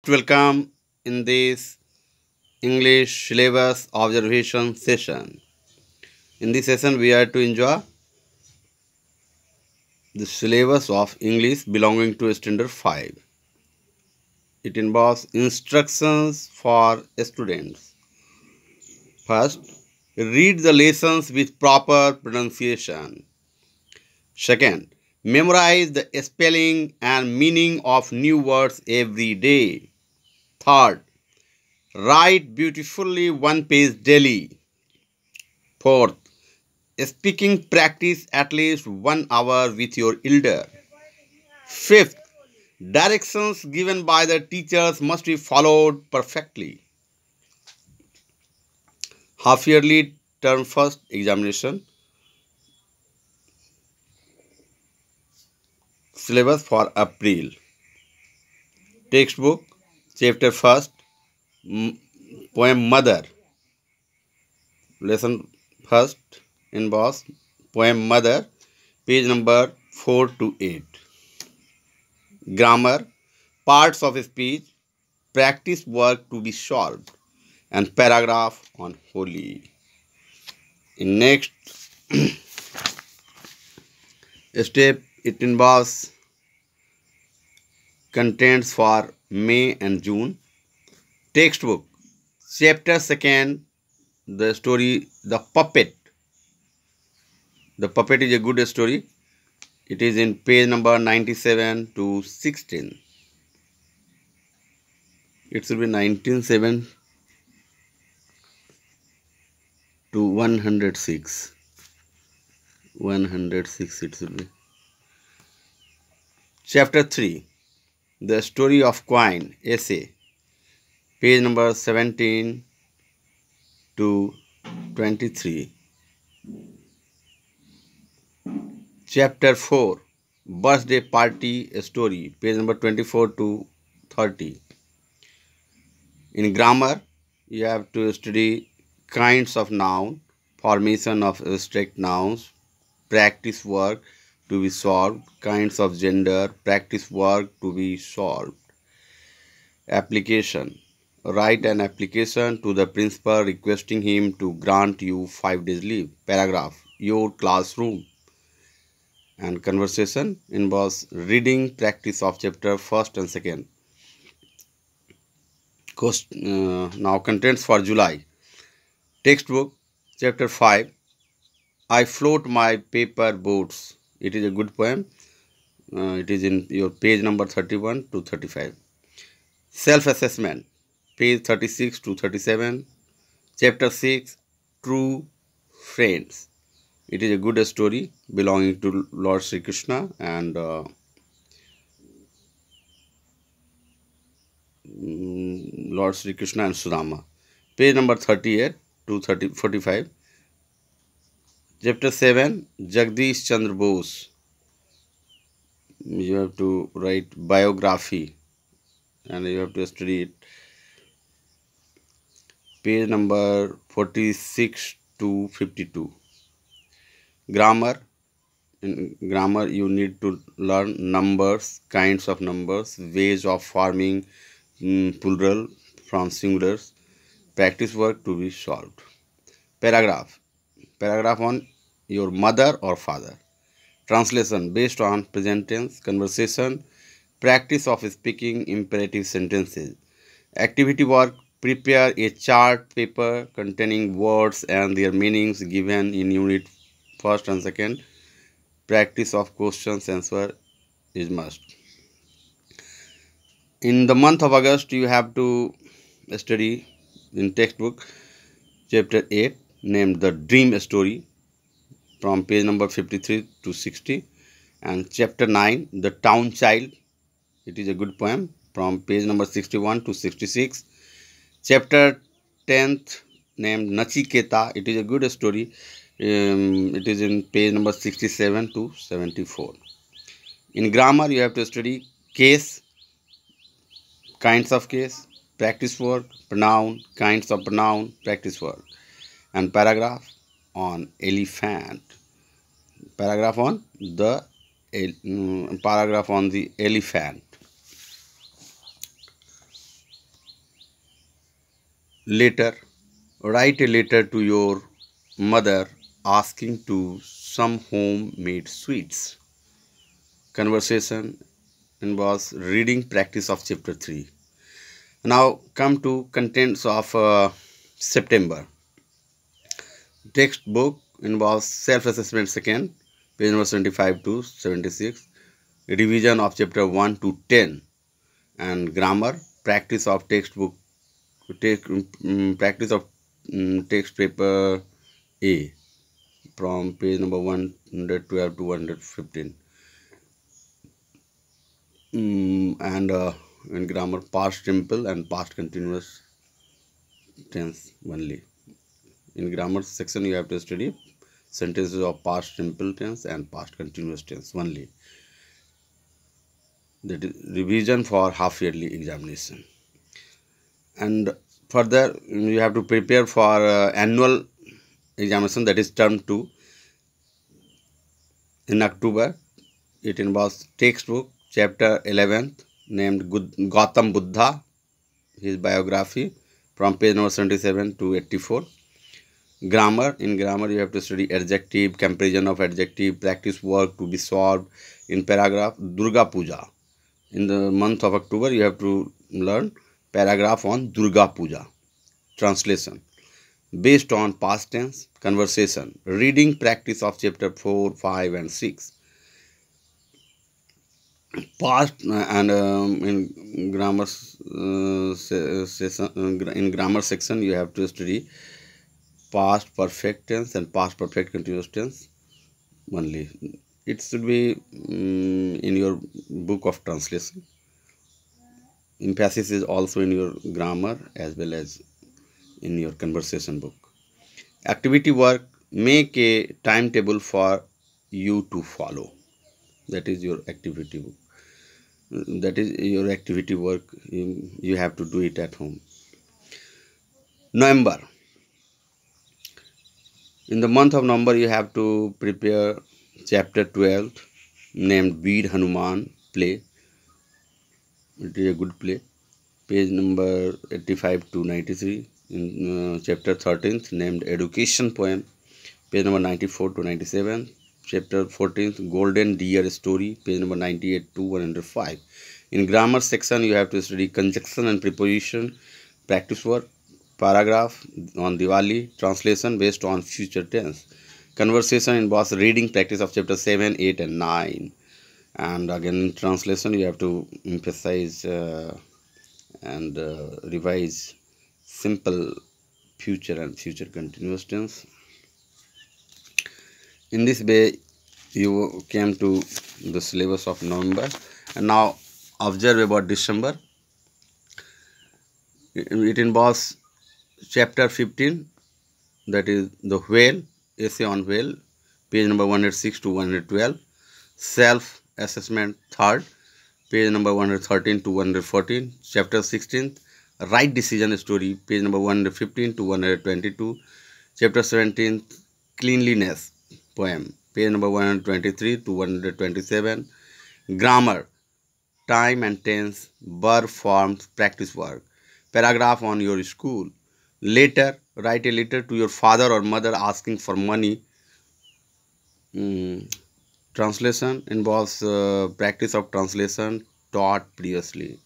welcome in this English syllabus observation session. In this session, we are to enjoy the syllabus of English belonging to Standard 5. It involves instructions for students. First, read the lessons with proper pronunciation. Second, memorize the spelling and meaning of new words every day. Third, write beautifully one page daily. Fourth, speaking practice at least 1 hour with your elder. Fifth, directions given by the teachers must be followed perfectly. Half yearly term first examination. Syllabus for April. Textbook, chapter first, poem Mother. Lesson first involves poem Mother, page number 4 to 8. Grammar, parts of speech, practice work to be solved, and paragraph on holy. In next step, it involves contents for May and June. Textbook, chapter second, the story The Puppet. The Puppet is a good story. It is in page number 97 to 16. It should be 197 to 106. 106 it should be. Chapter 3, The Story of Coin, essay, page number 17 to 23. Chapter 4, Birthday Party Story, page number 24 to 30. In grammar, you have to study kinds of noun, formation of abstract nouns, practice work to be solved, kinds of gender, practice work to be solved. Application. Write an application to the principal requesting him to grant you 5 days leave. Paragraph. Your classroom. And conversation involves reading practice of chapter 1st and 2nd. Now contents for July. Textbook, chapter 5, I Float My Paper Boats. It is a good poem. It is in your page number 31 to 35. Self-assessment, page 36 to 37. Chapter 6, True Friends. It is a good story belonging to Lord Sri Krishna and Lord Sri Krishna and Sudama. Page number 38 to 45. Chapter 7, Jagdish Chandra Bose. You have to write biography and you have to study it. Page number 46 to 52. Grammar. In grammar, you need to learn numbers, kinds of numbers, ways of forming plural from singulars, practice work to be solved. Paragraph. Paragraph on your mother or father. Translation based on present tense, conversation, practice of speaking imperative sentences. Activity work, prepare a chart paper containing words and their meanings given in unit 1st and 2nd. Practice of questions answer is must. In the month of August, you have to study in textbook chapter 8 named The Dream Story from page number 53 to 60, and chapter 9 The Town Child. It is a good poem from page number 61 to 66. Chapter 10th named Nachiketa. It is a good story. It is in page number 67 to 74. In grammar, you have to study case, kinds of case, practice word, pronoun, kinds of pronoun, practice word, and paragraph on elephant. Paragraph on the paragraph on the elephant. Later, write a letter to your mother asking to some homemade sweets. Conversation involves reading practice of chapter 3. Now come to contents of September. Textbook involves self-assessment second, page number 75 to 76. Revision of chapter 1 to 10. And grammar, practice of textbook, practice of text paper A from page number 112 to 115. And in grammar, past simple and past continuous tense only. In grammar section, you have to study sentences of past simple tense and past continuous tense only. That is revision for half yearly examination. And further, you have to prepare for annual examination, that is term 2 in October. It involves textbook chapter 11th named Gautam Buddha, his biography from page number 77 to 84. Grammar, in grammar you have to study adjective, comparison of adjective, practice work to be solved in paragraph. Durga Puja, in the month of October you have to learn paragraph on Durga Puja. Translation based on past tense. Conversation, reading practice of chapter 4, 5 and 6. Past and in grammar in grammar section you have to study past perfect tense and past perfect continuous tense only. It should be in your book of translation. Emphasis is also in your grammar as well as in your conversation book. Activity work, make a timetable for you to follow. That is your activity book. That is your activity work. You have to do it at home. November. In the month of November, you have to prepare chapter 12 named Veer Hanuman play. It is a good play. Page number 85 to 93. In chapter 13th named Education poem. Page number 94 to 97. Chapter 14th Golden Deer story. Page number 98 to 105. In grammar section, you have to study conjunction and preposition, practice work, paragraph on Diwali, translation based on future tense. Conversation involves reading practice of chapter 7, 8 and 9. And again in translation, you have to emphasize and revise simple future and future continuous tense. In this way, you came to the syllabus of November. And now observe about December. It involves chapter 15, that is the whale, essay on whale, page number 106 to 112. Self assessment third, page number 113 to 114. Chapter 16, right decision story, page number 115 to 122. Chapter 17, cleanliness poem, page number 123 to 127. Grammar, time and tense, verb forms, practice work. Paragraph on your school. Later, write a letter to your father or mother asking for money. Translation involves practice of translation taught previously.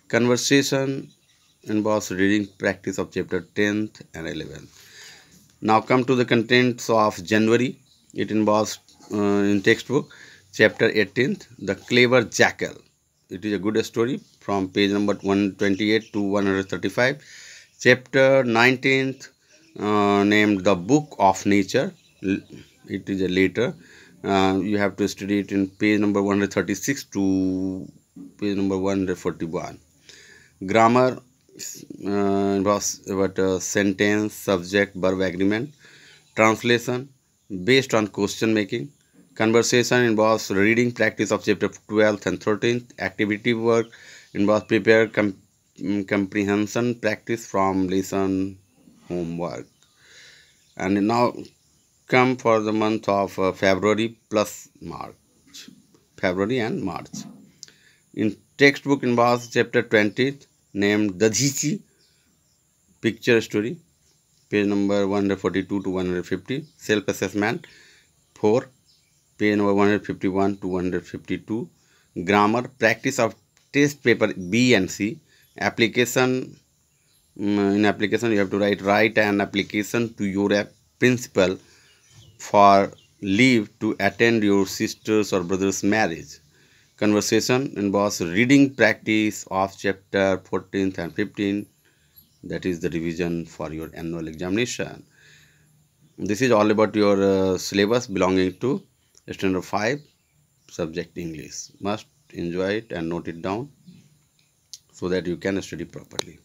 Conversation involves reading practice of chapter 10th and 11th. Now come to the contents of January. It involves in textbook chapter 18th, The Clever Jackal. It is a good story from page number 128 to 135. Chapter 19th named The Book of Nature. It is a later. You have to study it in page number 136 to page number 141. Grammar involves about sentence, subject, verb agreement. Translation based on question making. Conversation involves reading practice of chapter 12th and 13th. Activity work involves prepare comprehension practice from lesson homework. And now come for the month of February plus March. February and March. In textbook involves chapter 20 named Dadhichi, Picture story, page number 142 to 150. Self-assessment 4, page number 151 to 152. Grammar, practice of test paper B and C. Application, in application you have to write an application to your principal for leave to attend your sister's or brother's marriage. Conversation involves reading practice of chapter 14th and 15th, that is the revision for your annual examination. This is all about your syllabus belonging to standard 5 subject English. Must enjoy it and note it down so that you can study properly.